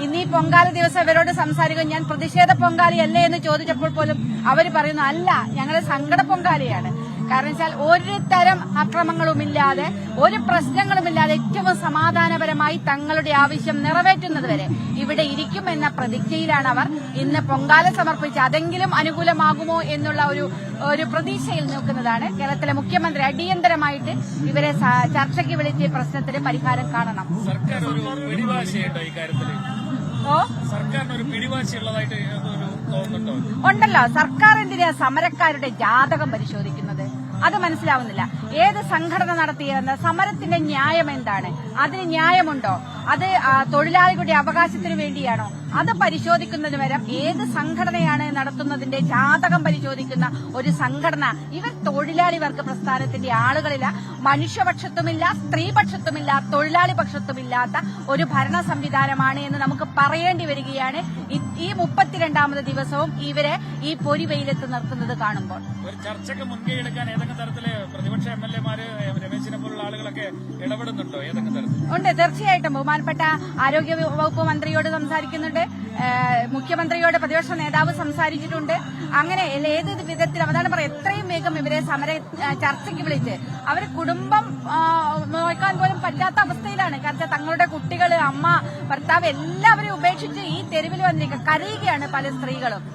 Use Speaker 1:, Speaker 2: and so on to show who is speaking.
Speaker 1: ഇന്ന് ഈ പൊങ്കാല ദിവസം ഇവരോട് സംസാരിക്കും. ഞാൻ പ്രതിഷേധ പൊങ്കാലയല്ലേ എന്ന് ചോദിച്ചപ്പോൾ പോലും അവര് പറയുന്നു അല്ല, ഞങ്ങളുടെ സങ്കട പൊങ്കാലയാണ്. കാരണം വെച്ചാൽ ഒരു തരം അക്രമങ്ങളുമില്ലാതെ ഒരു പ്രശ്നങ്ങളുമില്ലാതെ ഏറ്റവും സമാധാനപരമായി തങ്ങളുടെ ആവശ്യം നിറവേറ്റുന്നത് വരെ ഇവിടെ ഇരിക്കുമെന്ന പ്രതിജ്ഞയിലാണ് അവർ ഇന്ന് പൊങ്കാല സമർപ്പിച്ച് അതെങ്കിലും അനുകൂലമാകുമോ എന്നുള്ള ഒരു പ്രതീക്ഷയിൽ നിൽക്കുന്നതാണ്. കേരളത്തിലെ മുഖ്യമന്ത്രി അടിയന്തരമായിട്ട് ഇവരെ ചർച്ചയ്ക്ക് വിളിച്ച് പ്രശ്നത്തിന് പരിഹാരം കാണണം. ഉണ്ടല്ലോ, സർക്കാർ എന്തിനാ സമരക്കാരുടെ ജാതകം പരിശോധിക്കുന്നത്? അത് മനസ്സിലാവുന്നില്ല. ഏത് സംഘടന നടത്തിയെന്ന് സമരത്തിന്റെ ന്യായം എന്താണ്? അതിന് ന്യായമുണ്ടോ? അത് തൊഴിലാളികളുടെ അവകാശത്തിന് വേണ്ടിയാണോ? അത് പരിശോധിക്കുന്നതിന് പകരം ഏത് സംഘടനയാണ് നടത്തുന്നതിന്റെ ജാതകം പരിശോധിക്കുന്ന ഒരു സംഘടന. ഇവർ തൊഴിലാളി വർഗ പ്രസ്ഥാനത്തിന്റെ ആളുകളില്ല. മനുഷ്യപക്ഷത്തുമില്ല, സ്ത്രീപക്ഷത്തുമില്ല, തൊഴിലാളി പക്ഷത്തുമില്ലാത്ത ഒരു ഭരണ സംവിധാനമാണ് എന്ന് നമുക്ക് പറയേണ്ടി വരികയാണ്. ഈ 32ാമത് ദിവസവും ഇവരെ ഈ പൊരിവെയിലത്ത് നിർത്തുന്നത് കാണുമ്പോൾ
Speaker 2: ഒരു ചർച്ചയ്ക്ക് മുൻകൈ എടുക്കാൻ ഏതെങ്കിലും തരത്തില് പ്രതിപക്ഷ എംഎൽഎമാര് രമേശിനെ പോലുള്ള ആളുകളൊക്കെ ഇടപെടുന്നുണ്ടോ? ഏതെങ്കിലും തരത്തിൽ ഉണ്ട്.
Speaker 1: തീർച്ചയായിട്ടും ബഹുമാനപ്പെട്ട ആരോഗ്യ വകുപ്പ് മന്ത്രിയോട് സംസാരിക്കുന്നുണ്ട്, മുഖ്യമന്ത്രിയോട് പ്രതിപക്ഷ നേതാവ് സംസാരിച്ചിട്ടുണ്ട്. അങ്ങനെ ഏത് വിധത്തിലും അതാണ് പറയാം, എത്രയും വേഗം ഇവരെ ചർച്ചയ്ക്ക് വിളിച്ച് അവർ കുടുംബം നോക്കാൻ പോലും പറ്റാത്ത അവസ്ഥയിലാണ്. കാരണം തങ്ങളുടെ കുട്ടികള്, അമ്മ, ഭർത്താവ് എല്ലാവരും ഉപേക്ഷിച്ച് ഈ തെരുവിൽ വന്നിരിക്കുക, കരയുകയാണ് പല സ്ത്രീകളും.